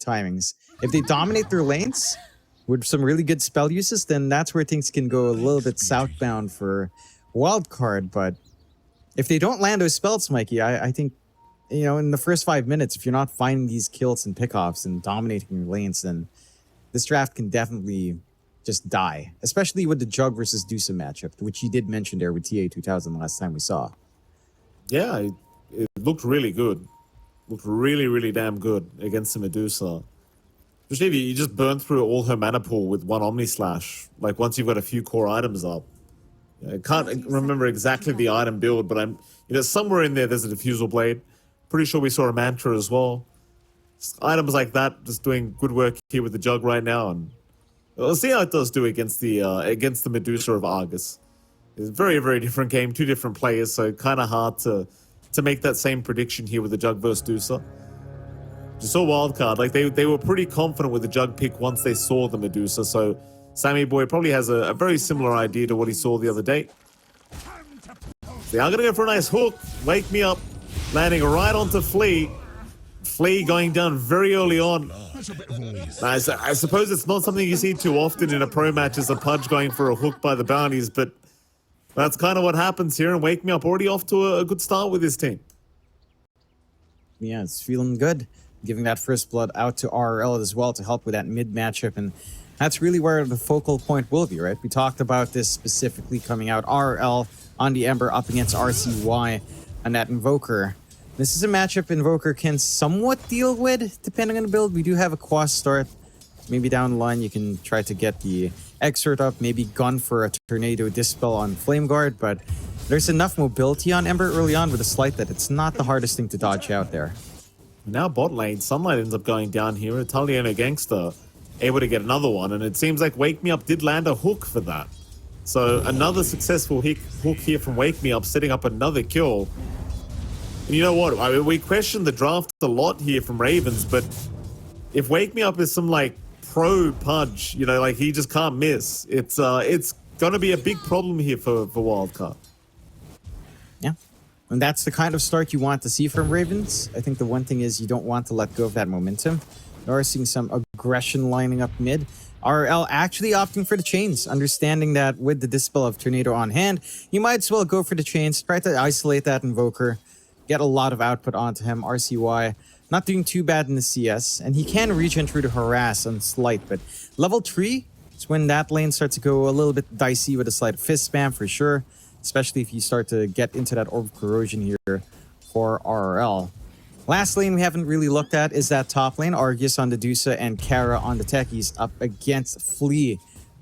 timings. If they dominate their lanes with some really good spell uses, then that's where things can go a little bit southbound for Wildcard. But if they don't land those spells, Mikey, I think, you know, in the first 5 minutes, if you're not finding these kills and pickoffs and dominating your lanes, then this draft can definitely just die. Especially with the Jug versus Dusa matchup, which you did mention there with TA 2000 last time we saw. Yeah, it looked really good. Looked really, really damn good against the Medusa. Especially if you just burn through all her mana pool with one Omni Slash. Like once you've got a few core items up. I can't remember exactly the item build, but somewhere in there's a Diffusal Blade. Pretty sure we saw a Mantra as well. Just items like that, just doing good work here with the Jug right now, and we'll see how it does do against the Medusa of Argus. It's a very, very different game, two different players, so kind of hard to make that same prediction here with the Jug versus Dusa. Just saw Wildcard, like they were pretty confident with the Jug pick once they saw the Medusa, so Sammy Boy probably has a very similar idea to what he saw the other day. They are going to go for a nice hook, Wake Me Up, landing right onto Flea. Flea going down very early on. I suppose it's not something you see too often in a pro match, is a Pudge going for a hook by the bounties, but that's kind of what happens here, and Wake Me Up already off to a good start with his team. Yeah, it's feeling good. Giving that first blood out to RRL as well to help with that mid matchup, and that's really where the focal point will be, right? We talked about this specifically coming out. RRL on the Ember up against RCY and that Invoker. This is a matchup Invoker can somewhat deal with, depending on the build. We do have a Quas start. Maybe down the line you can try to get the Exert up, maybe gun for a Tornado Dispel on Flame Guard, but there's enough mobility on Ember early on with a Slight that it's not the hardest thing to dodge out there. Now bot lane, Sunlight ends up going down here. Italiano Gangster able to get another one, and it seems like Wake Me Up did land a hook for that. So another successful hook here from Wake Me Up, setting up another kill. You know what? I mean, we questioned the draft a lot here from Ravens, but if Wake Me Up is some like pro Pudge, you know, like he just can't miss, it's going to be a big problem here for Wildcard. Yeah, and that's the kind of start you want to see from Ravens. I think the one thing is you don't want to let go of that momentum. You are seeing some aggression lining up mid. RL actually opting for the chains, understanding that with the Dispel of Tornado on hand, you might as well go for the chains, try to isolate that Invoker, get a lot of output onto him. RCY not doing too bad in the CS, and he can reach in through to harass on Slight, but level 3 is when that lane starts to go a little bit dicey with a Slight Fist spam for sure, especially if you start to get into that Orb of Corrosion here for RRL. Last lane we haven't really looked at is that top lane, Argus on the Dusa and Kara on the Techies up against Flea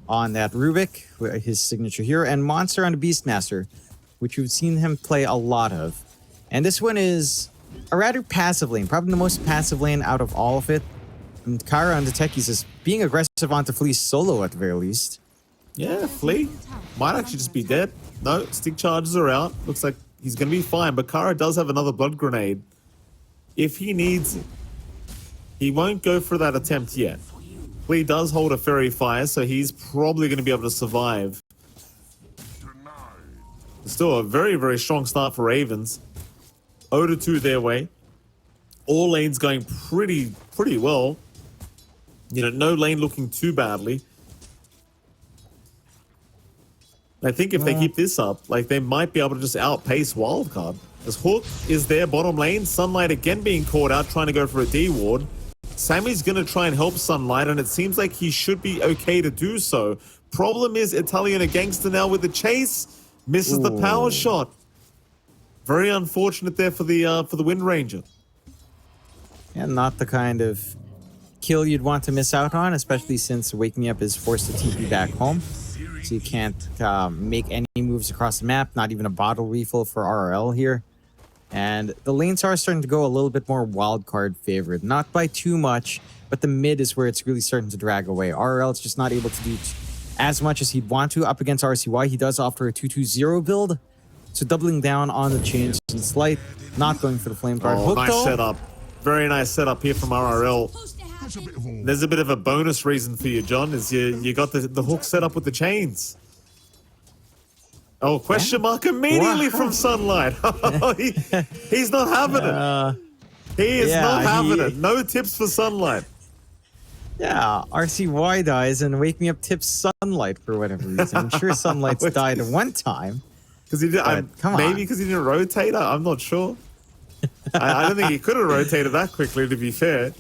on that Rubik, his signature hero, and Monster on the Beastmaster, which we've seen him play a lot of. And this one is a rather passive lane, probably the most passive lane out of all of it. And Kara on the Techies is being aggressive onto Flea's solo at the very least. Yeah, Flea might actually just be dead. No, stick charges are out. Looks like he's going to be fine, but Kara does have another Blood Grenade if he needs it. He won't go for that attempt yet. Flea does hold a Fairy Fire, so he's probably going to be able to survive. Still a very, very strong start for Ravens. 0-2 their way. All lanes going pretty well. You know, no lane looking too badly. I think if they keep this up, like they might be able to just outpace Wildcard. As Hook is there bottom lane, Sunlight again being caught out, trying to go for a D ward. Sammy's going to try and help Sunlight, and it seems like he should be okay to do so. Problem is, Italiano Gangster now with the chase misses the power shot. Very unfortunate there for the Wind Ranger. And not the kind of kill you'd want to miss out on, especially since Wake Me Up is forced to TP back home. So you can't make any moves across the map, not even a bottle refill for RRL here. And the lanes are starting to go a little bit more Wildcard favored. Not by too much, but the mid is where it's really starting to drag away. RRL is just not able to do as much as he'd want to up against RCY. He does offer a 2-2-0 build. So doubling down on the change and Slight, not going for the Flame Guard. Oh, nice setup. Very nice setup here from RRL. There's a bit of a bonus reason for you, John, is you got the hook set up with the chains. Oh, question mark immediately from Sunlight. He's not having it. He is not having it. No tips for Sunlight. Yeah, RCY dies and Wake Me Up tips Sunlight for whatever reason. I'm sure Sunlight's died at one time. Because he did, Come maybe on. because he didn't rotate. I'm not sure. I don't think he could have rotated that quickly. To be fair.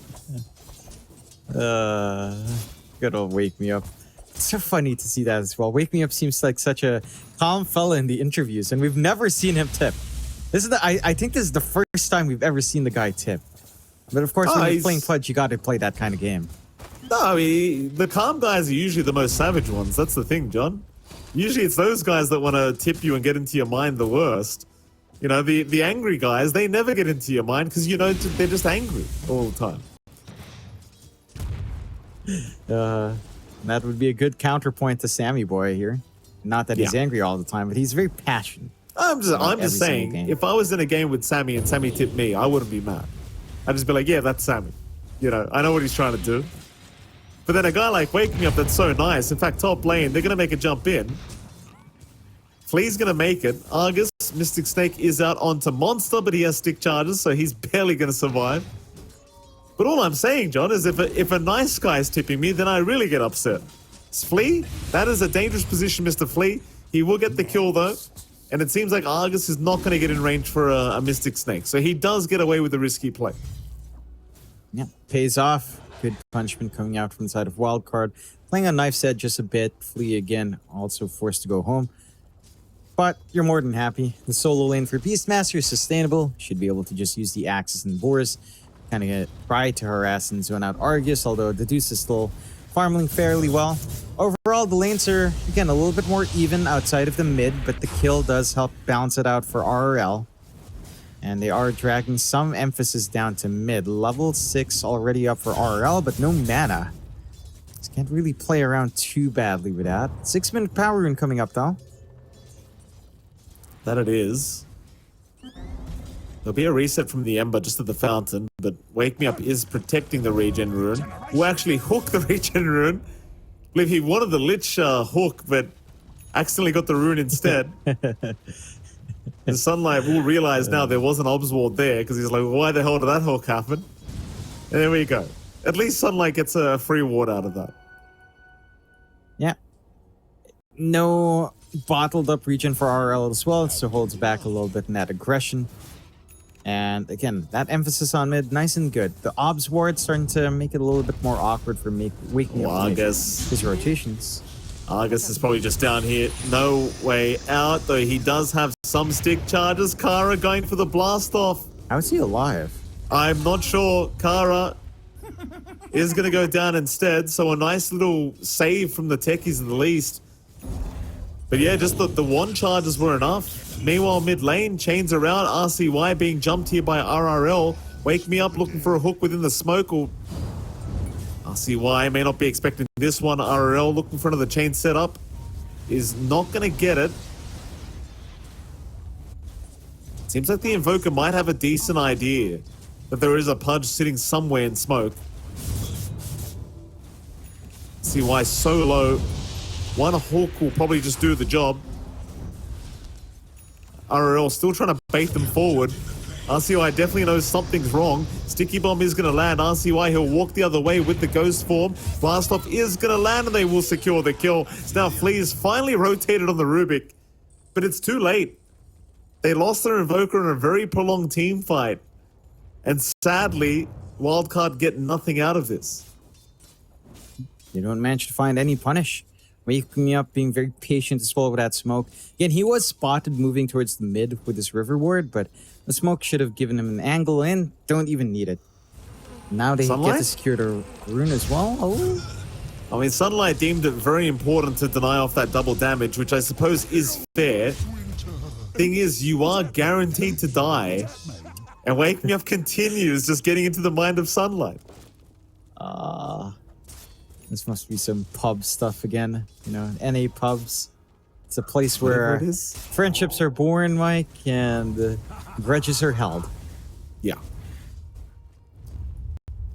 Good old Wake Me Up. It's so funny to see that as well. Wake Me Up seems like such a calm fella in the interviews, and we've never seen him tip. This is I think this is the first time we've ever seen the guy tip. But of course, when you're playing Pudge, you got to play that kind of game. No, I mean, the calm guys are usually the most savage ones. That's the thing, John. Usually it's those guys that want to tip you and get into your mind the worst. You know, the angry guys, they never get into your mind because, you know, they're just angry all the time. That would be a good counterpoint to Sammy Boy here. Not that he's Yeah. angry all the time, but he's very passionate. I'm just every saying, single game. if I was in a game with Sammy and Sammy tipped me, I wouldn't be mad. I'd just be like, yeah, that's Sammy. You know, I know what he's trying to do. But then a guy like Wake Me Up that's so nice. In fact, top lane, they're going to make a jump in. Flea's going to make it. Argus, Mystic Snake is out onto Monster, but he has stick charges, so he's barely going to survive. But all I'm saying, John, is if a nice guy is tipping me, then I really get upset. Flea, that is a dangerous position, Mr. Flea. He will get the kill, though. And it seems like Argus is not going to get in range for a Mystic Snake. So he does get away with the risky play. Yeah, pays off. Good punishment coming out from the side of Wildcard. Playing on Knife's Edge just a bit. Flea again, also forced to go home. But you're more than happy. The solo lane for Beastmaster is sustainable. Should be able to just use the axes and boars. Kind of try to harass and zone out Argus, although the Deuce is still farming fairly well. Overall, the lanes are, again, a little bit more even outside of the mid, but the kill does help balance it out for RRL. And they are dragging some emphasis down to mid. Level 6 already up for RRL, but no mana. Just can't really play around too badly with that. 6-minute power rune coming up, though. That it is. There'll be a reset from the Ember just at the fountain, but Wake Me Up is protecting the regen rune. Who actually hooked the regen rune. I believe he wanted the Lich hook, but accidentally got the rune instead. The Sunlight will realize now there was an obs ward there because he's like, why the hell did that hook happen? And there we go. At least Sunlight gets a free ward out of that. Yeah. No bottled up regen for RL as well, so holds back a little bit in that aggression. And again, that emphasis on mid, nice and good. The obs ward starting to make it a little bit more awkward for waking up Argus. his rotations. Argus is probably just down here. No way out, though he does have some stick charges. Kara going for the blast off. How is he alive? I'm not sure. Kara is going to go down instead, so a nice little save from the techies at the least. But yeah, just the one charges were enough. Meanwhile, mid lane, chains around. RCY being jumped here by RRL. Wake Me Up looking for a hook within the smoke. Or RCY may not be expecting this one. RRL looking for another chain setup. Is not going to get it. Seems like the Invoker might have a decent idea that there is a Pudge sitting somewhere in smoke. RCY so low. One hook will probably just do the job. RRL still trying to bait them forward. RCY definitely knows something's wrong. Sticky Bomb is going to land. RCY, he'll walk the other way with the Ghost Form. Blast Off is going to land and they will secure the kill. So now Flea is finally rotated on the Rubik. But it's too late. They lost their Invoker in a very prolonged team fight. And sadly, Wildcard get nothing out of this. They don't manage to find any punish. Waking Me Up being very patient as well with that smoke. Again, he was spotted moving towards the mid with his river ward, but the smoke should have given him an angle and don't even need it. Now they Sunlight? get to secure the rune as well. Oh. I mean, Sunlight deemed it very important to deny off that double damage, which I suppose is fair. Thing is, you are guaranteed to die. And Wake Me Up continues just getting into the mind of Sunlight. This must be some pub stuff again. You know, NA pubs. It's a place where Whatever it is. friendships are born, Mike, and grudges are held. Yeah.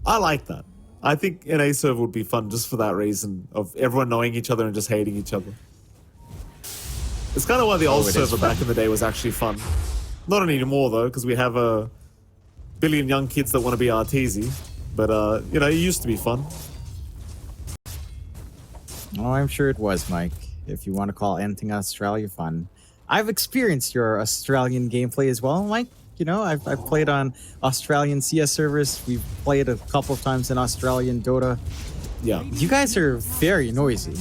I like that. I think NA server would be fun just for that reason of everyone knowing each other and just hating each other. It's kind of why the old server back in the day was actually fun. Not anymore though, because we have a billion young kids that want to be artsy. But, you know, it used to be fun. Oh, I'm sure it was, Mike. If you want to call anything Australia fun. I've experienced your Australian gameplay as well, Mike. You know, I've played on Australian CS servers. We've played a couple of times in Australian Dota. Yeah. You guys are very noisy.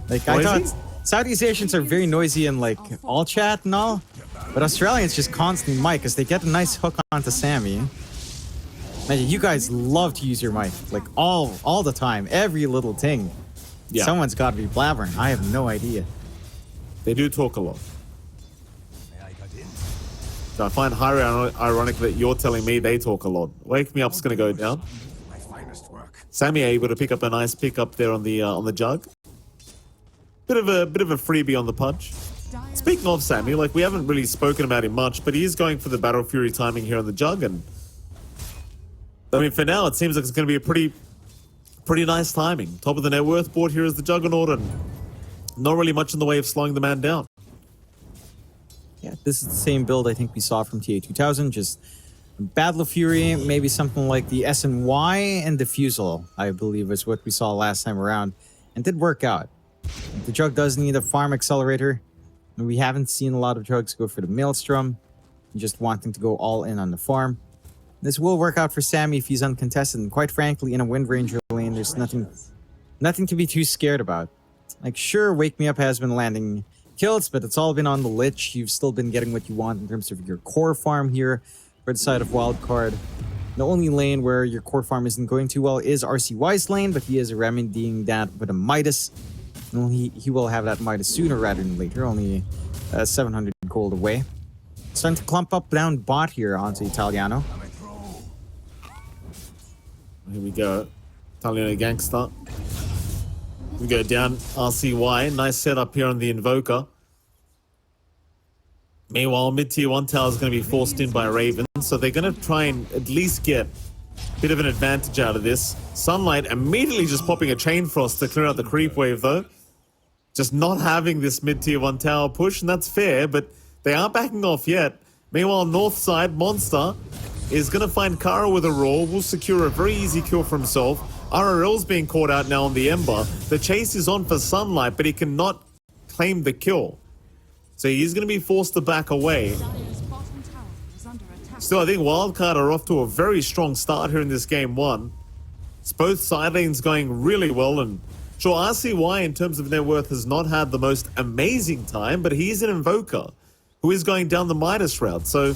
Like, I Noisy? thought Southeast Asians are very noisy in, like, all chat and all. But Australians just constantly mic because they get a nice hook onto Sammy. Imagine, you guys love to use your mic. Like, all the time. Every little thing. Yeah. Someone's got to be blabbering. I have no idea. They do talk a lot. So I find highly ironic that you're telling me they talk a lot. Wake Me Up's going to go down. Sammy able to pick up a nice pick up there on the jug. Bit of a freebie on the punch. Speaking of Sammy, like, we haven't really spoken about him much, but he is going for the Battle Fury timing here on the jug, and I mean, for now it seems like it's going to be a pretty nice timing. Top of the net worth board here is the Juggernaut, and not really much in the way of slowing the man down. Yeah, this is the same build I think we saw from TA 2000, just Battle of Fury, maybe something like the SNY and Diffusal, I believe is what we saw last time around, and did work out. The jug does need a farm accelerator, and we haven't seen a lot of jugs go for the Maelstrom, just wanting to go all in on the farm. This will work out for Sammy if he's uncontested, and quite frankly, in a Wind Ranger lane, there's nothing to be too scared about. Like, sure, Wake Me Up has been landing kills, but it's all been on the Lich. You've still been getting what you want in terms of your core farm here for the side of Wildcard. The only lane where your core farm isn't going too well is RCY's lane, but he is remedying that with a Midas. And he will have that Midas sooner rather than later, only 700 gold away. Starting to clump up down bot here onto Italiano. Here we go. Italiano Gangster. We go down RCY. Nice setup here on the Invoker. Meanwhile, mid-tier 1 tower is going to be forced in by Raven, so they're going to try and at least get a bit of an advantage out of this. Sunlight immediately just popping a Chain Frost to clear out the creep wave, though. Just not having this mid-tier 1 tower push, and that's fair, but they aren't backing off yet. Meanwhile, north side, Monster is going to find Kara with a roar, will secure a very easy kill for himself. RRL's being caught out now on the Ember. The chase is on for Sunlight, but he cannot claim the kill. So he's going to be forced to back away. Still, I think Wildcard are off to a very strong start here in this game one. It's both side lanes going really well, and sure, RCY in terms of net worth has not had the most amazing time, but he's an Invoker who is going down the Midas route. So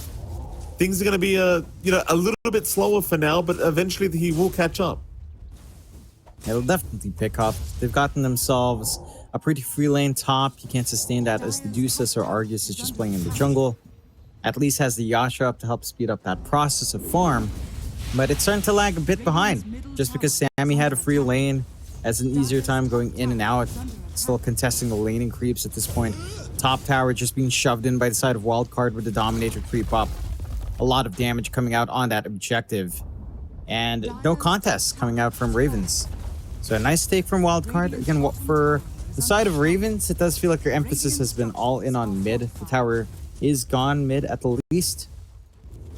things are going to be a little bit slower for now, but eventually he will catch up. It'll definitely pick up. They've gotten themselves a pretty free lane top. You can't sustain that as the Deuces or Argus is just playing in the jungle. At least has the Yasha up to help speed up that process of farm. But it's starting to lag a bit behind. Just because Sammy had a free lane, has an easier time going in and out. Still contesting the laning creeps at this point. Top tower just being shoved in by the side of Wildcard with the Dominator creep up. A lot of damage coming out on that objective. And no contests coming out from Ravens. So a nice take from Wildcard. Again, for the side of Ravens, it does feel like their emphasis has been all in on mid. The tower is gone mid at the least.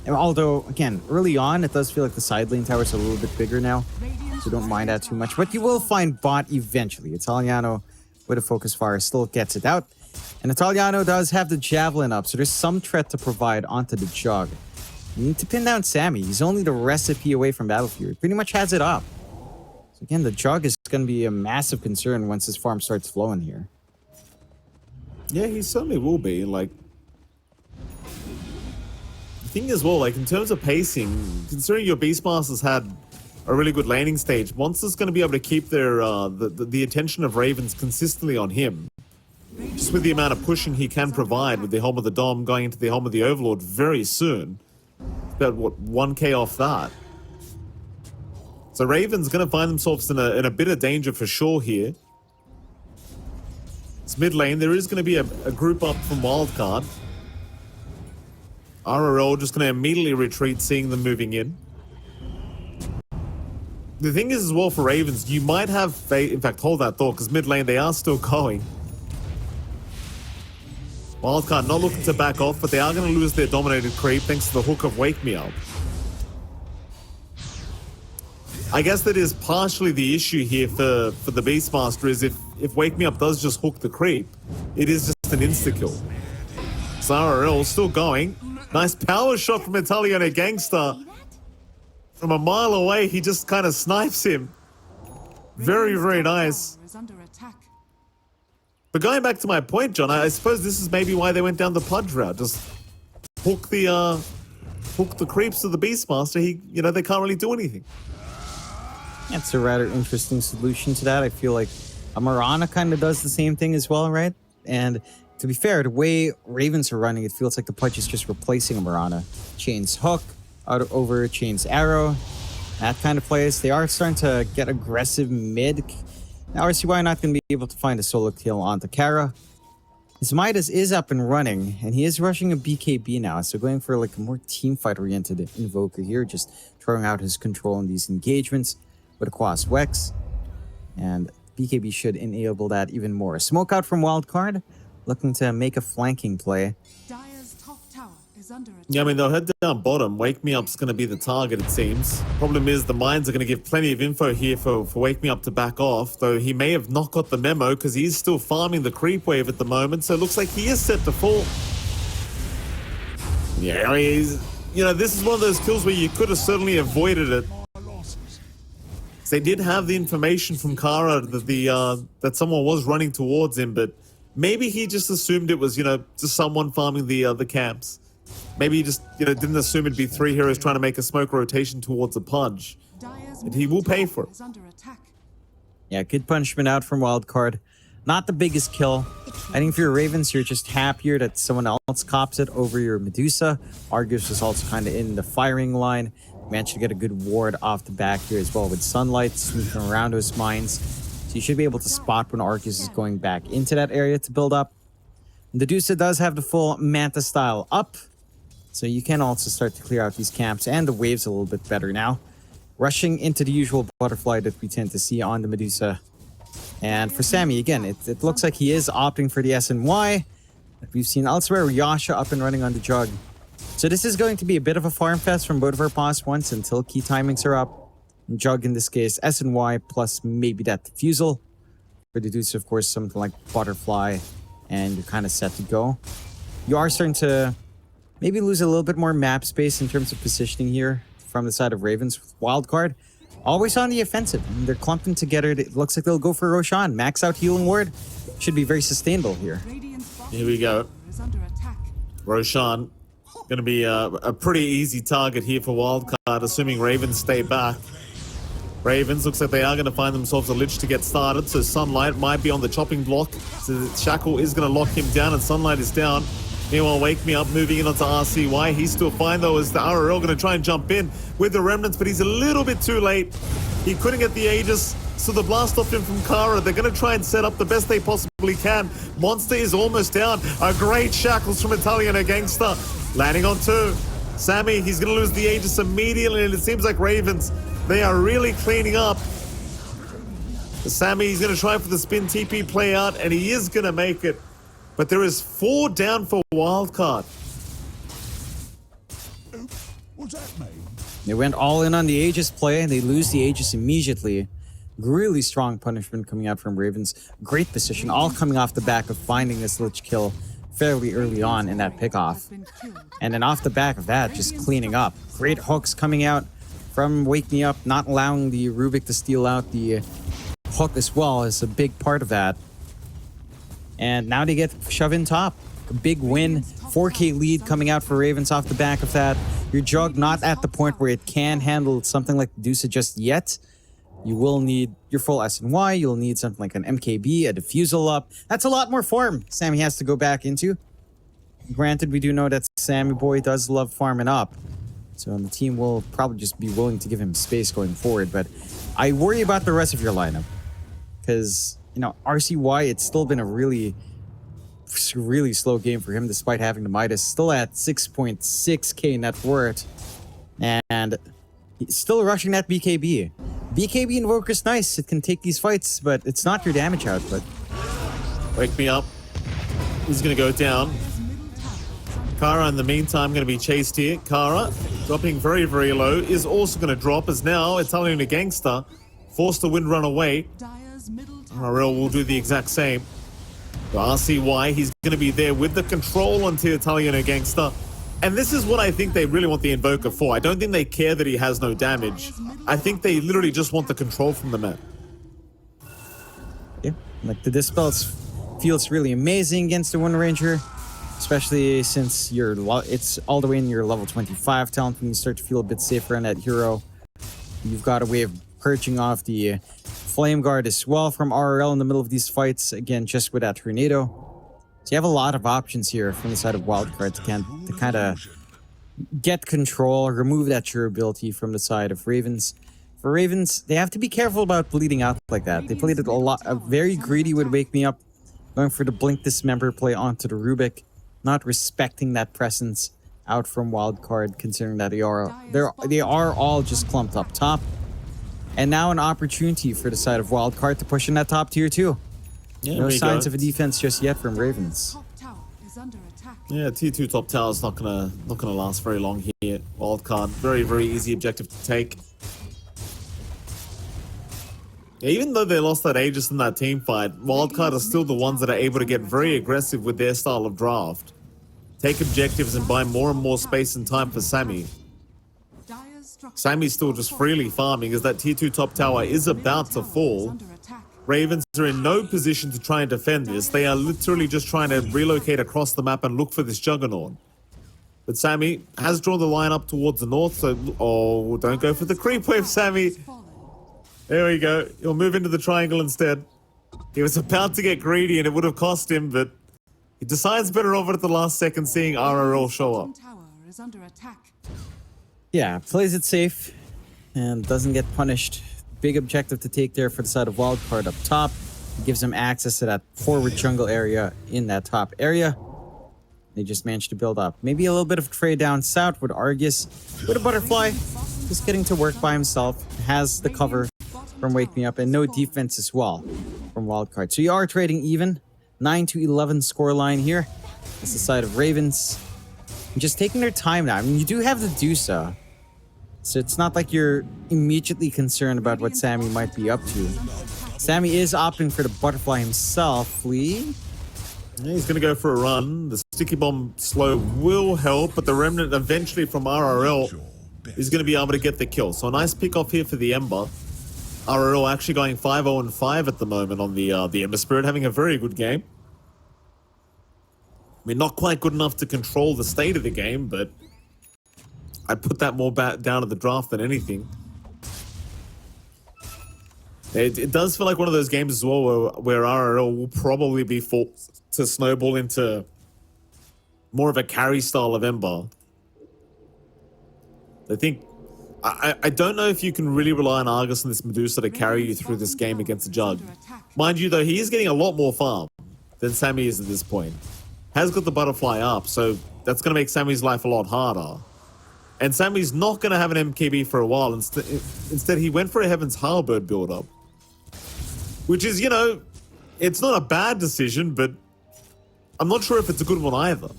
And although, again, early on, it does feel like the side lane towers are a little bit bigger now. So don't mind that too much. But you will find bot eventually. Italiano with a focus fire still gets it out. And Italiano does have the javelin up. So there's some threat to provide onto the jug. You need to pin down Sammy. He's only the recipe away from Battle Fury. Pretty much has it up. So again, the jug is going to be a massive concern once his farm starts flowing here. Yeah, he certainly will be. Like, the thing as well, like, in terms of pacing, considering your Beastmasters had a really good laning stage, Monster's going to be able to keep their the attention of Ravens consistently on him. Just with the amount of pushing he can provide with the Helm of the Dom going into the Helm of the Overlord very soon. About, what, 1k off that. So Ravens going to find themselves in a bit of danger for sure here. It's mid lane. There is going to be a group up from Wildcard. RRL just going to immediately retreat, seeing them moving in. The thing is as well for Ravens, you might have... In fact, hold that thought, because mid lane, they are still going. Wildcard not looking to back off, but they are going to lose their dominated creep thanks to the hook of Wake Me Up. I guess that is partially the issue here for the Beastmaster, is if Wake Me Up does just hook the creep, it is just an insta-kill. RRL still going. Nice power shot from Italiano Gangster. From a mile away, he just kind of snipes him. Very, very nice. But going back to my point, John, I suppose this is maybe why they went down the Pudge route. Just hook the creeps of the Beastmaster. They can't really do anything. That's a rather interesting solution to that. I feel like Marana kind of does the same thing as well, right? And to be fair, the way Ravens are running, it feels like the Pudge is just replacing a Marana. Chain's hook, over Chain's arrow, that kind of plays. They are starting to get aggressive mid. Now RCY not going to be able to find a solo kill onto Kara. His Midas is up and running, and he is rushing a BKB now, so going for like a more teamfight-oriented Invoker here, just throwing out his control in these engagements with a Quas Wex. And BKB should enable that even more. Smoke out from Wildcard, looking to make a flanking play. Yeah, I mean, they'll head down bottom. Wake Me Up's going to be the target, it seems. Problem is, the mines are going to give plenty of info here for Wake Me Up to back off, though he may have not got the memo because he's still farming the creep wave at the moment, so it looks like he is set to fall. Yeah, I mean, this is one of those kills where you could have certainly avoided it. They did have the information from Kara that that someone was running towards him, but maybe he just assumed it was, just someone farming the camps. Maybe he just, didn't assume it'd be 3 heroes trying to make a smoke rotation towards a Pudge. And he will pay for it. Yeah, good punishment out from Wildcard. Not the biggest kill. I think if you're Ravens, you're just happier that someone else cops it over your Medusa. Argus was also kind of in the firing line. Managed to get a good ward off the back here as well with Sunlight sweeping around those mines. So you should be able to spot when Argus is going back into that area to build up. Medusa does have the full Manta style up. So you can also start to clear out these camps and the waves a little bit better now. Rushing into the usual butterfly that we tend to see on the Medusa. And for Sammy, again, it looks like he is opting for the SNY that we've seen elsewhere. Yasha up and running on the Jug. So this is going to be a bit of a farm fest from both of our past ones until key timings are up. And Jug in this case, SNY plus maybe that Diffusal. For the Deuce, of course, something like Butterfly, and you're kind of set to go. You are starting to maybe lose a little bit more map space in terms of positioning here from the side of Ravens with Wildcard. Always on the offensive. I mean, they're clumping together. It looks like they'll go for Roshan. Max out healing ward. Should be very sustainable here. Here we go. Roshan. Going to be a pretty easy target here for Wildcard, assuming Ravens stay back. Ravens looks like they are going to find themselves a Lich to get started, so Sunlight might be on the chopping block. So Shackle is going to lock him down, and Sunlight is down. Meanwhile, Wake Me Up moving in onto RCY. He's still fine, though, as the RRL going to try and jump in with the Remnants, but he's a little bit too late. He couldn't get the Aegis, so the blast off him from Kara. They're going to try and set up the best they possibly can. Monster is almost down. A great Shackles from Italiano Gangster. Landing on 2. Sammy, he's going to lose the Aegis immediately, and it seems like Ravens, they are really cleaning up. Sammy, he's going to try for the spin TP play out, and he is going to make it. But there is 4 down for Wildcard. What's that mean? They went all in on the Aegis play, and they lose the Aegis immediately. Really strong punishment coming out from Ravens. Great position, all coming off the back of finding this Lich kill fairly early on in that pickoff. And then off the back of that, just cleaning up. Great hooks coming out from Wake Me Up, not allowing the Rubik to steal out the hook as well is a big part of that. And now they get shoved in top. A big win, 4K lead coming out for Ravens off the back of that. Your Jug not at the point where it can handle something like Medusa just yet. You will need your full SNY. You'll need something like an MKB, a Diffusal up. That's a lot more farm Sammy has to go back into. Granted, we do know that Sammy Boy does love farming up. So the team will probably just be willing to give him space going forward. But I worry about the rest of your lineup. Because, RCY, it's still been a really slow game for him despite having the Midas. Still at 6.6k net worth. And he's still rushing that BKB. BKB Invoker's nice. It can take these fights, but it's not your damage output. Wake Me Up. He's going to go down. Kara, in the meantime, going to be chased here. Kara, dropping very, very low, is also going to drop as now Italian Gangster forced to wind run away. RL will do the exact same. The RCY, he's going to be there with the control onto Italian Gangster. And this is what I think they really want the Invoker for. I don't think they care that he has no damage. I think they literally just want the control from the map. Yeah, like the Dispel feels really amazing against the Wind Ranger, especially since it's all the way in your level 25 talent when you start to feel a bit safer on that hero. You've got a way of purging off the Flame Guard as well from RRL in the middle of these fights, again, just with that Tornado. So you have a lot of options here from the side of Wildcard to kind of get control, remove that durability from the side of Ravens. For Ravens, they have to be careful about bleeding out like that. They played it very greedy with Wake Me Up, going for the Blink Dismember play onto the Rubik, not respecting that presence out from Wildcard, considering that they are all just clumped up top. And now an opportunity for the side of Wildcard to push in that top tier too. Yeah, no signs of a defense just yet from Ravens. Yeah, tier 2 top tower is not gonna last very long here. Wildcard, very, very easy objective to take. Yeah, even though they lost that Aegis in that team fight, Wildcard are still the ones that are able to get very aggressive with their style of draft. Take objectives and buy more and more space and time for Sammy. Sammy's still just freely farming as that tier 2 top tower is about to fall. Ravens are in no position to try and defend this. They are literally just trying to relocate across the map and look for this Juggernaut. But Sammy has drawn the line up towards the north, so... Oh, don't go for the creep wave, Sammy. There we go. He'll move into the triangle instead. He was about to get greedy and it would have cost him, but he decides better over at the last second, seeing RRL show up. Yeah, plays it safe and doesn't get punished. Big objective to take there for the side of Wildcard up top. It gives them access to that forward jungle area in that top area. They just managed to build up. Maybe a little bit of trade down south with Argus. With a Butterfly, just getting to work by himself. Has the cover from Wake Me Up and no defense as well from Wildcard. So you are trading even. 9-11 scoreline here. That's the side of Ravens. And just taking their time now. I mean, you do have the Dusa. So it's not like you're immediately concerned about what Sammy might be up to. Sammy is opting for the Butterfly himself. Lee? Yeah, he's going to go for a run. The Sticky Bomb slow will help, but the Remnant eventually from RRL is going to be able to get the kill. So a nice pick off here for the Ember. RRL actually going 5-0-5 at the moment on the Ember Spirit, having a very good game. I mean, not quite good enough to control the state of the game, but I'd put that more down to the draft than anything. It does feel like one of those games as well where RRL will probably be forced to snowball into more of a carry style of Ember. I think... I don't know if you can really rely on Argus and this Medusa to carry you through this game against the Jug. Mind you, though, he is getting a lot more farm than Sammy is at this point. Has got the Butterfly up, so that's going to make Sammy's life a lot harder. And Sammy's not going to have an MKB for a while. Instead, he went for a Heaven's Harbor build-up. Which is, you know, it's not a bad decision, but I'm not sure if it's a good one either.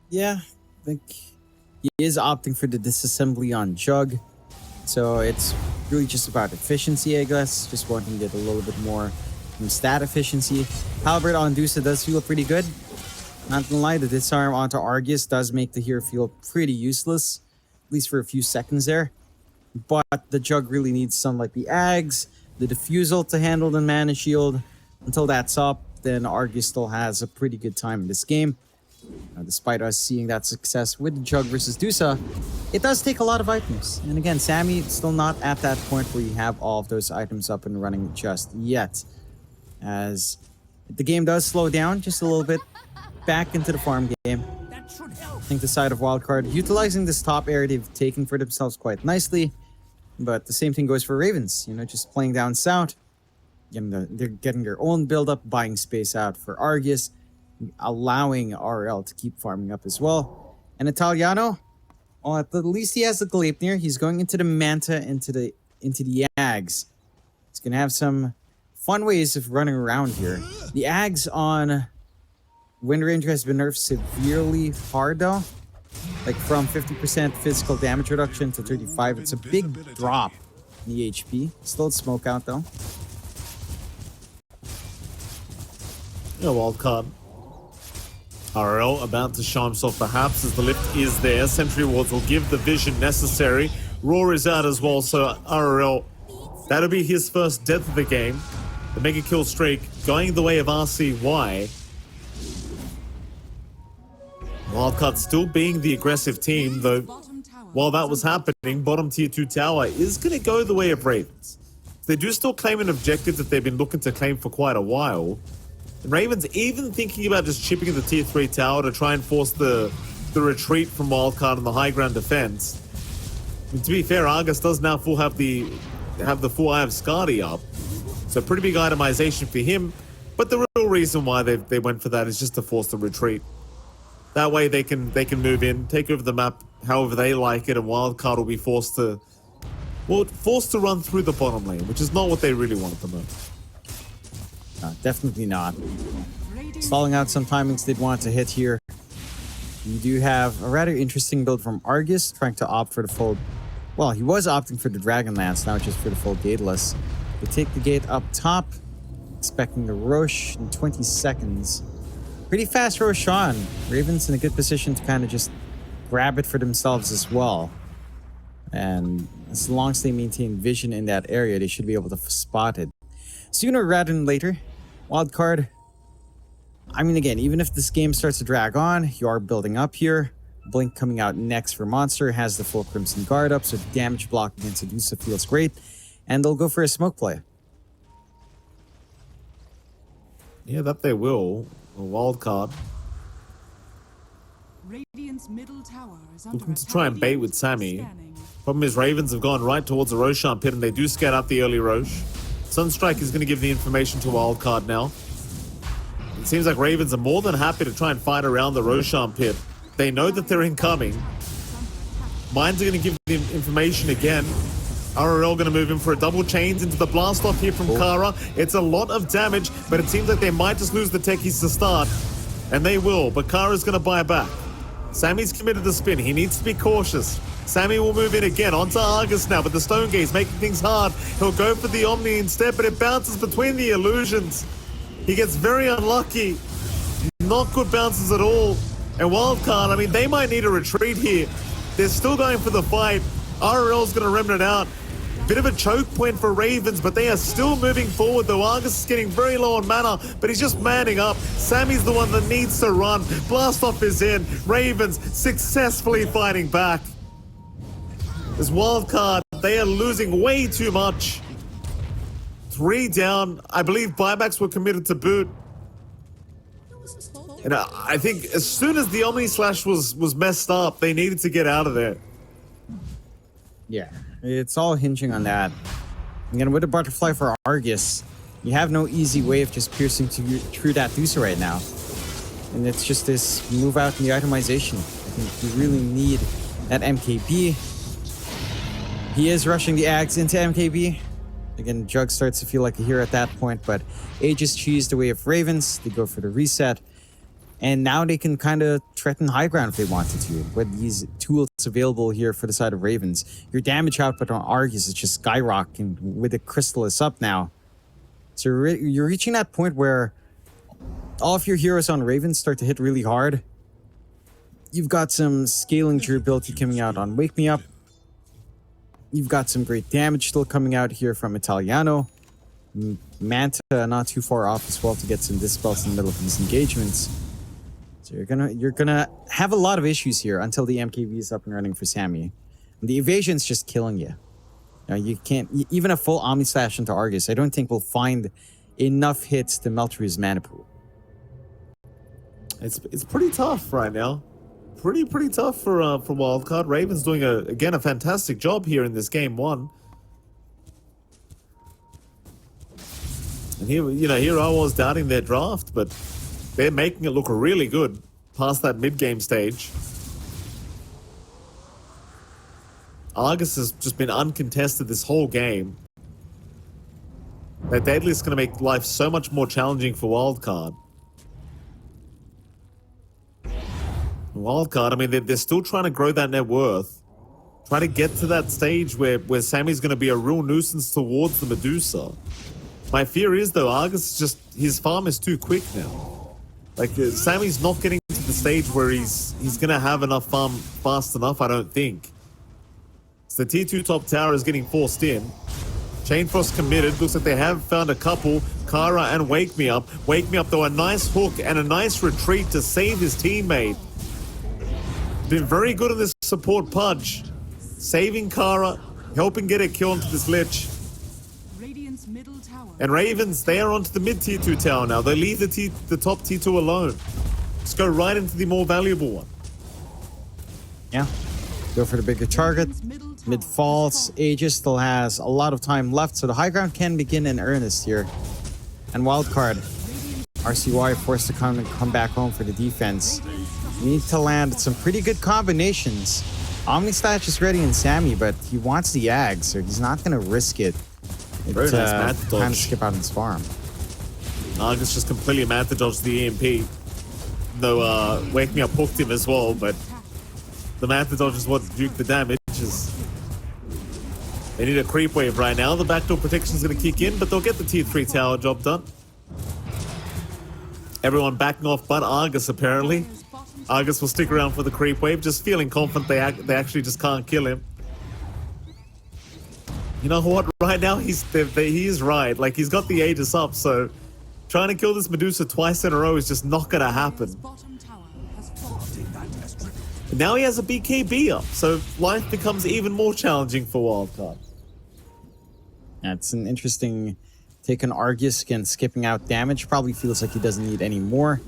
Yeah, I think he is opting for the disassembly on Jug. So it's really just about efficiency, I guess. Just wanting to get a little bit more from stat efficiency. Halberd on Dusa does feel pretty good. Not gonna lie, the disarm onto Argus does make the hero feel pretty useless, at least for a few seconds there. But the Jug really needs some like the Ags, the Diffusal to handle the Mana Shield. Until that's up, then Argus still has a pretty good time in this game. Despite us seeing that success with the Jug versus Dusa, it does take a lot of items. And again, Sammy still not at that point where you have all of those items up and running just yet. As the game does slow down just a little bit, back into the farm game. I think the side of Wildcard utilizing this top area they've taken for themselves quite nicely. But the same thing goes for Ravens, you know, just playing down south. They're getting their own build-up, buying space out for Argus, allowing RL to keep farming up as well. And Italiano, well, at the least he has the Gleipnir. He's going into the Manta, into the Ags. He's going to have some fun ways of running around here. The Ags on Wind Ranger has been nerfed severely hard though. Like from 50% physical damage reduction to 35. It's a big drop in the HP. Still smoke out though. Yeah, Wildcard. RL about to show himself perhaps as the lift is there. Sentry Wards will give the vision necessary. Roar is out as well, so RL, that'll be his first death of the game. The mega kill streak going the way of RCY. Wildcard still being the aggressive team, though while that was happening, bottom tier 2 tower is going to go the way of Ravens. They do still claim an objective that they've been looking to claim for quite a while. And Ravens even thinking about just chipping the tier 3 tower to try and force the retreat from Wildcard and the high ground defense. And to be fair, Argus does now have the full Eye of Skadi up. So pretty big itemization for him. But the real reason why they went for that is just to force the retreat. That way they can move in, take over the map however they like it, and Wildcard will be forced to run through the bottom lane, which is not what they really want at the moment. No, definitely not. Stalling out some timings they'd want to hit here. You do have a rather interesting build from Argus, trying to opt for the full... Well, he was opting for the Dragon Lance, now just for the full Gateless. They take the gate up top, expecting the Roche in 20 seconds. Pretty fast Roshan. Ravens in a good position to kind of just grab it for themselves as well. And as long as they maintain vision in that area, they should be able to spot it. Sooner rather than later, Wildcard. I mean, again, even if this game starts to drag on, you are building up here. Blink coming out next for Monster has the full Crimson Guard up, so the damage block against Sedusa feels great. And they'll go for a smoke play. Yeah, that they will. A Wildcard. Radiant's middle tower is under Looking to try and bait with Sammy. Problem is Ravens have gone right towards the Roshan pit and they do scout out the early Roche. Sunstrike is going to give the information to Wildcard now. It seems like Ravens are more than happy to try and fight around the Roshan pit. They know that they're incoming. Mines are going to give the information again. RRL going to move in for a double chains into the blast off here from Kara. It's a lot of damage, but it seems like they might just lose the techies to start. And they will, but Kara's going to buy back. Sammy's committed to spin. He needs to be cautious. Sammy will move in again onto Argus now, but the Stone Gaze making things hard. He'll go for the Omni instead, but it bounces between the illusions. He gets very unlucky. Not good bounces at all. And Wildcard, I mean, they might need a retreat here. They're still going for the fight. RRL's going to remnant out. Bit of a choke point for Ravens, but they are still moving forward, though Argus is getting very low on mana, but he's just manning up. Sammy's the one that needs to run. Blast off is in. Ravens successfully fighting back. This Wildcard, they are losing way too much. 3 down. I believe buybacks were committed to boot. And I think as soon as the Omni Slash was messed up, they needed to get out of there. Yeah, it's all hinging on that. Again, with a butterfly for Argus, you have no easy way of just piercing through that Dusa right now. And it's just this move out in the itemization. I think you really need that MKB. He is rushing the Ags into MKB. Again, Jug starts to feel like a hero at that point, but Aegis choose the way of Ravens. They go for the reset. And now they can kind of threaten high ground if they wanted to. With these tools available here for the side of Ravens, your damage output on Argus is just skyrocketing with the Crystallis up now. So you're reaching that point where all of your heroes on Ravens start to hit really hard. You've got some scaling durability coming out on Wake Me Up. You've got some great damage still coming out here from Italiano. Manta not too far off as well to get some dispels in the middle of these engagements. So you're gonna have a lot of issues here until the MKB is up and running for Sammy. And the evasion's just killing you. Now you can't even a full Omni Slash into Argus. I don't think we'll find enough hits to melt through his mana pool. It's pretty tough right now. Pretty tough for Wildcard. Ravens doing again a fantastic job here in this game 1. And here I was doubting their draft, but they're making it look really good past that mid-game stage. Argus has just been uncontested this whole game. That Deadly is going to make life so much more challenging for Wildcard. Wildcard, I mean, they're still trying to grow that net worth. Try to get to that stage where Sammy's going to be a real nuisance towards the Medusa. My fear is, though, Argus is just, his farm is too quick now. Like, Sammy's not getting to the stage where he's going to have enough farm fast enough, I don't think. So the T2 top tower is getting forced in. Chainfrost committed. Looks like they have found a couple. Kara and Wake Me Up. Wake Me Up, though, a nice hook and a nice retreat to save his teammate. Been very good in this support Pudge. Saving Kara, helping get a kill into this Lich. Radiant's middle tower. And Ravens, they are onto the mid tier 2 tower now. They leave the top tier 2 alone. Let's go right into the more valuable one. Yeah. Go for the bigger target. Mid falls. Aegis still has a lot of time left, so the high ground can begin in earnest here. And Wildcard. RCY forced to come back home for the defense. We need to land some pretty good combinations. Omnislash is ready in Sammy, but he wants the Ag, so he's not going to risk it. Very nice mad dodge. Kind of skip out his farm. Argus just completely mad to dodge the EMP. Though Wake Me Up hooked him as well, but the mad to dodge is what duked the damage. They need a creep wave right now. The backdoor protection is going to kick in, but they'll get the tier 3 tower job done. Everyone backing off but Argus, apparently. Argus will stick around for the creep wave, just feeling confident they actually just can't kill him. You know what? Right now, he is right. Like, he's got the Aegis up, so trying to kill this Medusa twice in a row is just not going to happen. And now he has a BKB up, so life becomes even more challenging for Wildcard. That's an interesting take on Argus. Again, skipping out damage. Probably feels like he doesn't need any more.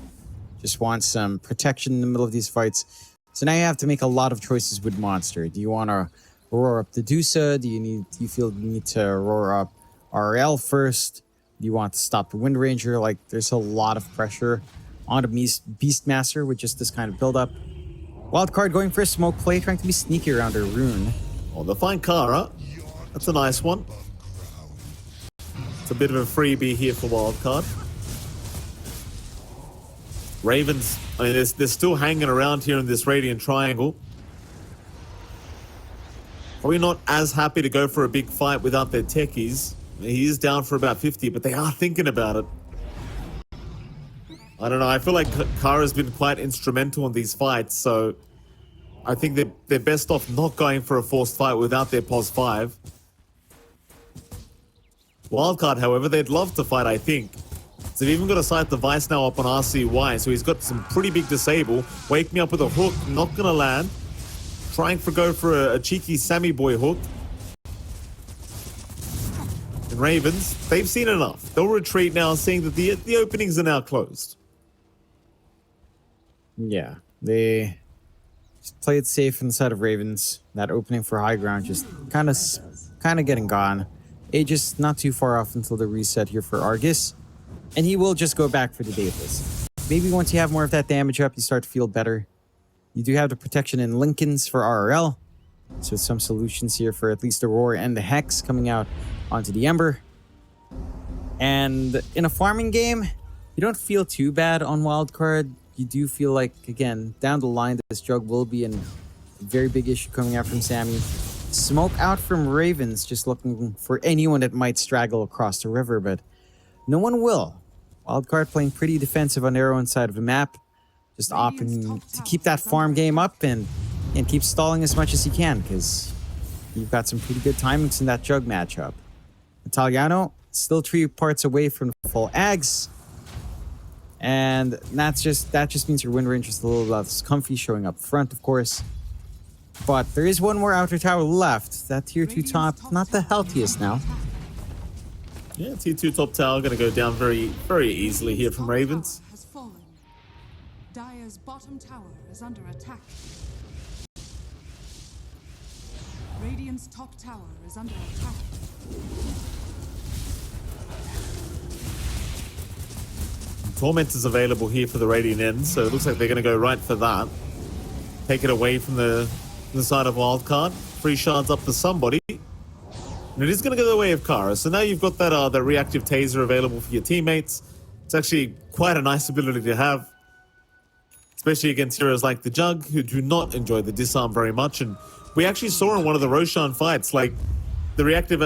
Just wants some protection in the middle of these fights. So now you have to make a lot of choices with Monster. Do you want to roar up the Dusa? Do you feel you need to roar up RL first? Do you want to stop the Wind Ranger? Like, there's a lot of pressure on the Beastmaster with just this kind of build-up. Wildcard going for a smoke play, trying to be sneaky around her rune. Oh, they'll find Kara. That's a nice one. It's a bit of a freebie here for Wildcard. Ravens, I mean, they're still hanging around here in this Radiant Triangle. Probably not as happy to go for a big fight without their techies. He is down for about 50, but they are thinking about it. I don't know, I feel like Kara's been quite instrumental in these fights, so I think they're best off not going for a forced fight without their POS 5. Wildcard, however, they'd love to fight, I think. So they've even got a Sight Device now up on RCY, so he's got some pretty big disable. Wake Me Up with a hook, not gonna land. Trying to go for a cheeky Sammy Boy hook. And Ravens, they've seen enough. They'll retreat now, seeing that the openings are now closed. Yeah, they just play it safe inside of Ravens. That opening for high ground just kind of getting gone. Aegis not too far off until the reset here for Argus. And he will just go back for the Daedalus. Maybe once you have more of that damage up, you start to feel better. You do have the protection in Lincolns for RRL. So some solutions here for at least the Roar and the Hex coming out onto the Ember. And in a farming game, you don't feel too bad on Wildcard. You do feel like, again, down the line, this jug will be a very big issue coming out from Sammy. Smoke out from Ravens, just looking for anyone that might straggle across the river, but no one will. Wildcard playing pretty defensive on their own side of the map. Just opting to keep that farm game up and keep stalling as much as he can, because you've got some pretty good timings in that jug matchup. Italiano still 3 parts away from the full Ags. And that just means your Wind Ranger is a little less comfy, showing up front, of course. But there is one more outer tower left. That tier 2 top, not the healthiest now. Yeah, tier 2 top tower going to go down very, very easily here from Ravens. Has fallen. Dire's bottom tower is under attack. Radiant's top tower is under attack. Torment is available here for the Radiant End, so it looks like they're going to go right for that. Take it away from the side of Wildcard. 3 shards up to somebody. And it is going to go the way of Kara. So now you've got that reactive taser available for your teammates. It's actually quite a nice ability to have. especially against heroes like the Jug, who do not enjoy the disarm very much. And we actually saw in one of the Roshan fights, like the reactive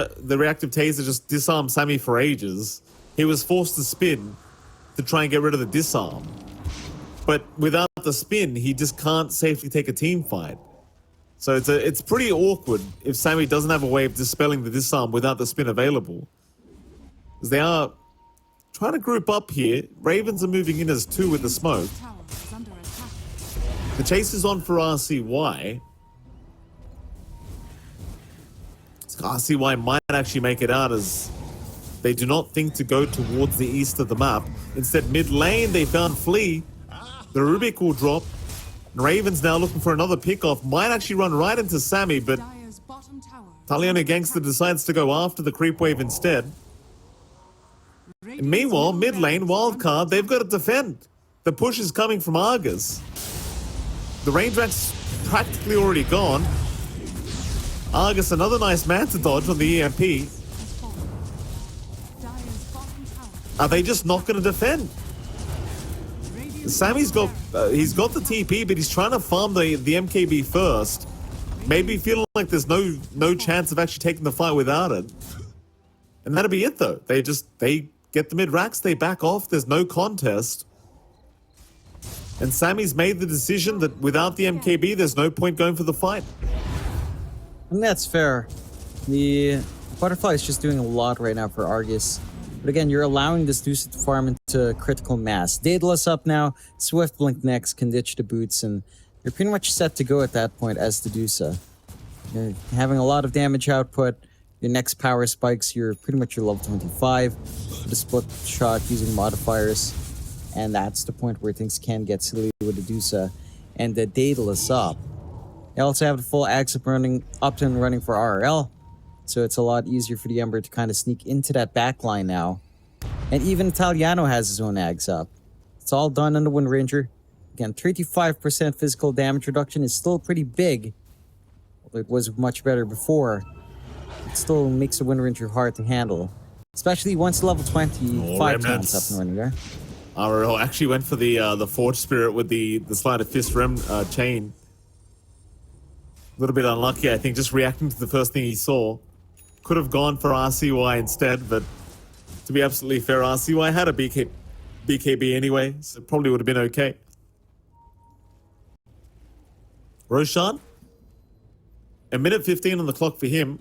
taser just disarmed Sammy for ages. He was forced to spin to try and get rid of the disarm. But without the spin, he just can't safely take a team fight. So it's pretty awkward if Sammy doesn't have a way of dispelling the disarm without the spin available. Because they are trying to group up here. Ravens are moving in as 2 with the smoke. Tower is under attack. The chase is on for RCY. RCY might actually make it out as they do not think to go towards the east of the map. Instead, mid lane, they found Flea. The Rubik will drop. And Ravens now looking for another pickoff. Might actually run right into Sammy, but Dire's bottom tower. Taliona Gangster decides to go after the creep wave instead. And meanwhile, mid lane, Wildcard, they've got to defend. The push is coming from Argus. The range rack's practically already gone. Argus, another nice man to dodge on the EMP. Dire's bottom tower. Are they just not going to defend? Sammy's got he's got the TP, but he's trying to farm the MKB first. Maybe feeling like there's no chance of actually taking the fight without it. And that'll be it though. They get the mid racks, they back off. There's no contest. And Sammy's made the decision that without the MKB, there's no point going for the fight. And that's fair. The Butterfly is just doing a lot right now for Argus. But again, you're allowing this Dusa to farm into critical mass. Daedalus up now, Swift Blink next, can ditch the boots, and you're pretty much set to go at that point as the Dusa. You're having a lot of damage output. Your next power spikes, you're pretty much your level 25 with a split shot using modifiers. And that's the point where things can get silly with the Dusa and the Daedalus up. They also have the full axe up and running for RRL. So it's a lot easier for the Ember to kind of sneak into that backline now. And even Italiano has his own ags up. It's all done on the Wind Ranger. Again, 35% physical damage reduction is still pretty big. It was much better before. It still makes the Wind Ranger hard to handle. Especially once level 20, 5 times up and running there. RRL actually went for the Forge Spirit with the Sleight of Fist Rem chain. A little bit unlucky, I think, just reacting to the first thing he saw. Could have gone for RCY instead, but to be absolutely fair, RCY had a BKB anyway, so it probably would have been okay. Roshan? A minute 15 on the clock for him.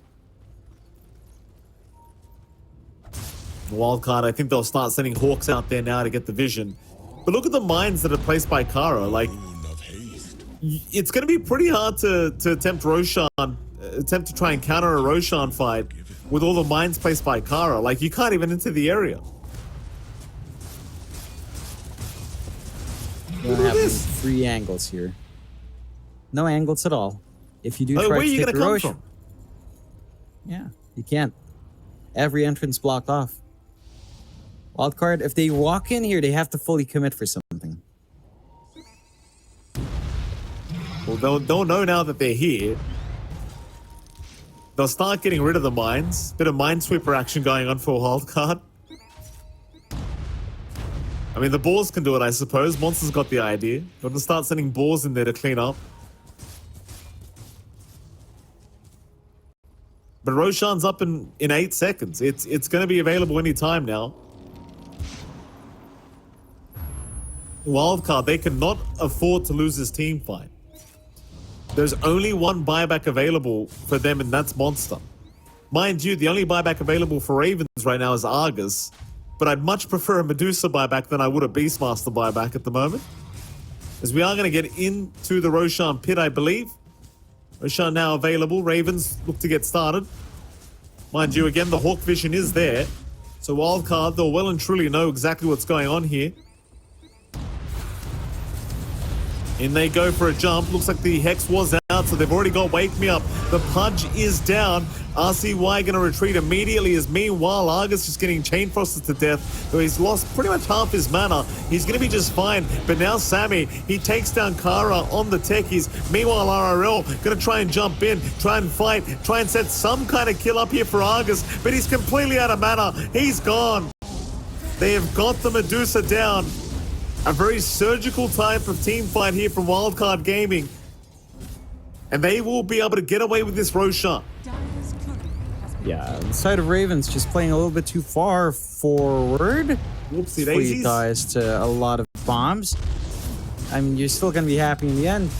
Wildcard, I think they'll start sending Hawks out there now to get the vision. But look at the mines that are placed by Kara. Like, it's going to be pretty hard to attempt to try and counter a Roshan fight with all the mines placed by Kara. Like, you can't even enter the area. You're having 3 angles here. No angles at all. If you do try where are to you take going to the come Roshan, from? yeah, you can't. Every entrance blocked off. Wildcard, if they walk in here, they have to fully commit for something. Well, they'll know now that they're here. They'll start getting rid of the mines. Bit of Minesweeper action going on for Wildcard. I mean, the boars can do it, I suppose. Monster's got the idea. They're going to start sending boars in there to clean up. But Roshan's up in 8 seconds. It's going to be available anytime now. Wildcard, they cannot afford to lose this team fight. There's only one buyback available for them, and that's Monster. Mind you, the only buyback available for Ravens right now is Argus, but I'd much prefer a Medusa buyback than I would a Beastmaster buyback at the moment. As we are going to get into the Roshan pit, I believe. Roshan now available. Ravens look to get started. Mind you, again, the Hawk Vision is there. So Wildcard, they'll well and truly know exactly what's going on here. In they go for a jump. Looks like the Hex was out, so they've already got Wake Me Up. The Pudge is down. RCY going to retreat immediately, as meanwhile Argus just getting chain frosted to death. So he's lost pretty much half his mana. He's going to be just fine. But now Sammy, he takes down Kara on the techies. Meanwhile RRL going to try and jump in, try and fight, try and set some kind of kill up here for Argus. But he's completely out of mana. He's gone. They have got the Medusa down. A very surgical type of team fight here from Wildcard Gaming. And they will be able to get away with this Roshan. Dire's turret has been Yeah, the side of Ravens just playing a little bit too far forward. Whoopsie Before you daisies. dies to a lot of bombs. I mean, you're still going to be happy in the end.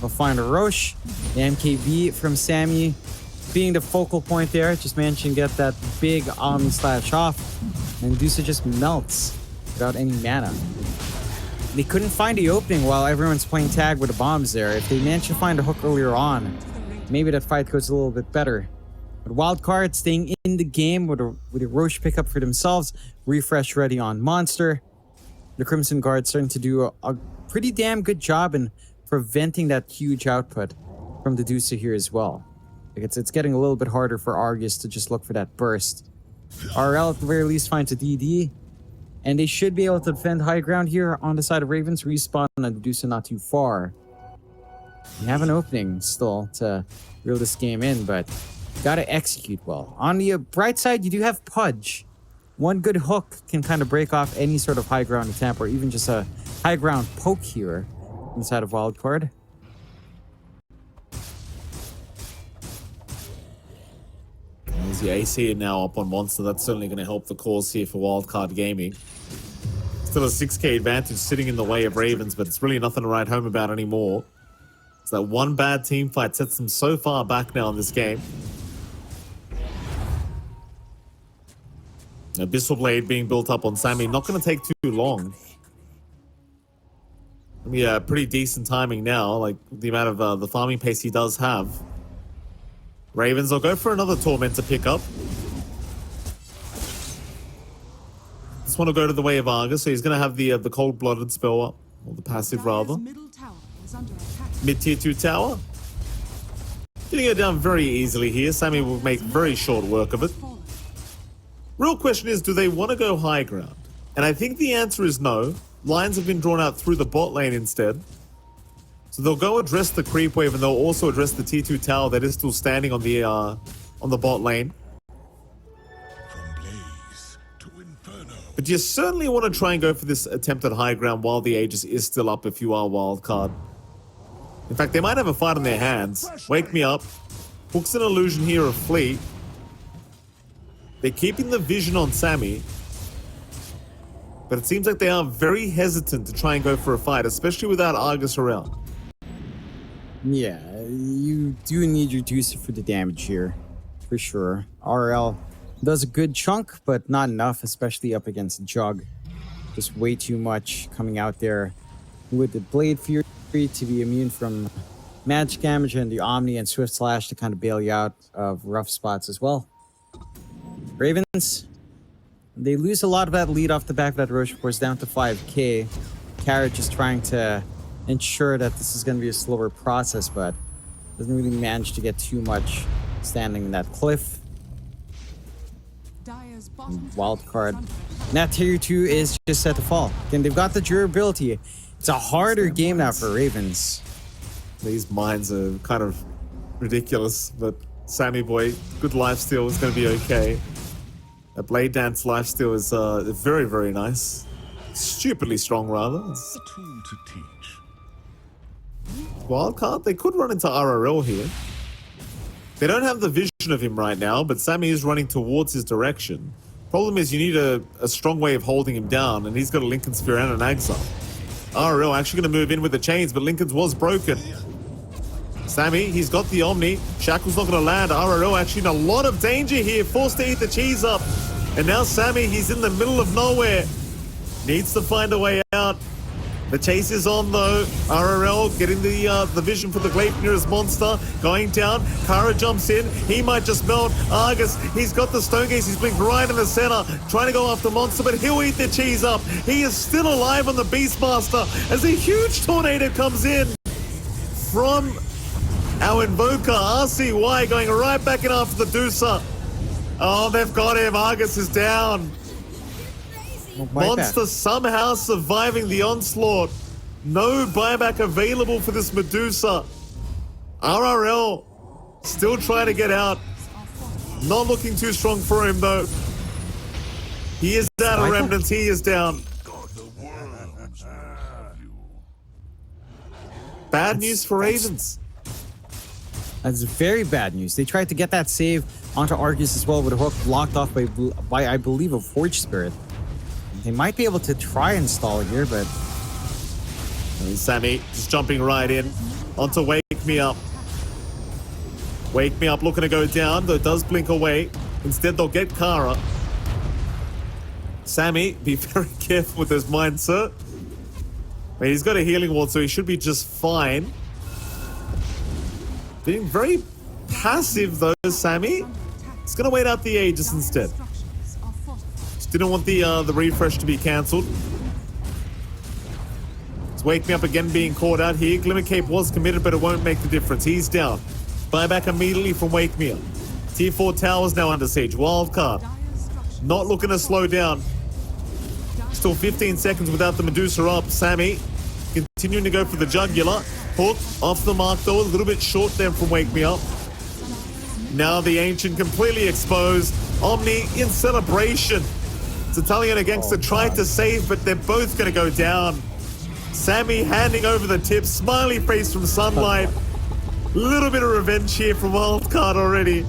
We'll find a Roche. The MKB from Sammy being the focal point there. Just managed to get that big Omni slash off. And Dusa just melts without any mana. They couldn't find the opening while everyone's playing tag with the bombs there. If they managed to find a hook earlier on, maybe that fight goes a little bit better. But Wildcard staying in the game with a Roche pickup for themselves. Refresh ready on Monster. The Crimson Guard starting to do a pretty damn good job in preventing that huge output from the Dusa here as well. Like it's getting a little bit harder for Argus to just look for that burst. RL at the very least finds a DD. And they should be able to defend high ground here on the side of Ravens. Respawn on the Dusa not too far. You have an opening still to reel this game in, but gotta execute well. On the bright side, you do have Pudge. One good hook can kind of break off any sort of high ground attempt or even just a high ground poke here inside of Wildcard. There's the AC now up on Monster. That's certainly going to help the cause here for Wildcard Gaming. Still a 6k advantage sitting in the way of Ravens, but it's really nothing to write home about anymore. So that one bad team fight sets them so far back now in this game. Abyssal Blade being built up on Sammy. Not going to take too long. Yeah, pretty decent timing now, like the amount of the farming pace he does have. Ravens will go for another Tormentor pickup. This one will go to the way of Argus, so he's going to have the cold-blooded spell up, or the passive rather. Dire's middle tower is under attack. Mid-tier 2 tower. Getting it down very easily here. Sammy will make very short work of it. Fallen. Real question is, do they want to go high ground? And I think the answer is no. Lines have been drawn out through the bot lane instead. So they'll go address the creep wave, and they'll also address the T2 tower that is still standing on the bot lane. From blaze to inferno. But you certainly want to try and go for this attempt at high ground while the Aegis is still up if you are Wildcard. In fact, they might have a fight on their hands. Wake me up. Hooks an illusion here of Fleet. They're keeping the vision on Sammy. But it seems like they are very hesitant to try and go for a fight, especially without Argus around. Yeah, you do need your Dusa for the damage here, for sure. RL does a good chunk, but not enough, especially up against Jug. Just way too much coming out there with the Blade Fury to be immune from magic damage and the Omni and Swift Slash to kind of bail you out of rough spots as well. Ravens, they lose a lot of that lead off the back of that Roche, of course, down to 5k. Carrot just trying to ensure that this is going to be a slower process, but doesn't really manage to get too much standing in that cliff. Dire's bottom Wildcard. tower is under attack. And that tier 2 is just set to fall. Again, they've got the durability. It's a harder game now for Ravens. These mines are kind of ridiculous, but Sammy boy, good lifesteal is going to be okay. A Blade Dance lifesteal is very, very nice. Stupidly strong, rather. It's A tool to teach. Wildcard, they could run into RRL here. They don't have the vision of him right now, but Sammy is running towards his direction. Problem is, you need a strong way of holding him down, and he's got a Lincoln Sphere and an Exile. RRL actually going to move in with the chains, but Lincoln's was broken. Sammy, he's got the Omni. Shackle's not going to land. RRL actually in a lot of danger here, forced to eat the cheese up. And now Sammy, he's in the middle of nowhere. Needs to find a way out. The chase is on though. RRL getting the vision for the Gleipnir's monster. Going down. Kara jumps in. He might just melt. Argus, he's got the Stone Gaze. He's blinked right in the center. Trying to go after Monster, but he'll eat the cheese up. He is still alive on the Beastmaster as a huge tornado comes in from our Invoker. RCY going right back in after the Dusa. Oh, they've got him. Argus is down. Monster somehow surviving the onslaught. No buyback available for this Medusa. RRL still trying to get out. Not looking too strong for him though. He is out of remnants. He is down. Bad news for Ravens. That's very bad news. They tried to get that save onto Argus as well with a hook blocked off by I believe, a Forge Spirit. They might be able to try and stall here, but... And Sammy just jumping right in onto Wake Me Up. Wake Me Up looking to go down, though it does blink away. Instead, they'll get Kara. Sammy, be very careful with his mindset. I mean, he's got a healing ward, so he should be just fine. Being very passive, though, Sammy. He's going to wait out the Aegis instead. Just didn't want the refresh to be cancelled. It's Wake Me Up again being caught out here. Glimmer Cape was committed, but it won't make the difference. He's down. Buyback immediately from Wake Me Up. Tier 4 towers now under siege. Wildcard. Not looking to slow down. Still 15 seconds without the Medusa up. Sammy continuing to go for the jugular. Hook off the mark though, a little bit short there from Wake Me Up. Now the Ancient completely exposed. Omni in celebration. It's Italian against tried to save, but they're both going to go down. Sammy handing over the tip. Smiley face from Sunlight. A little bit of revenge here from Wildcard already.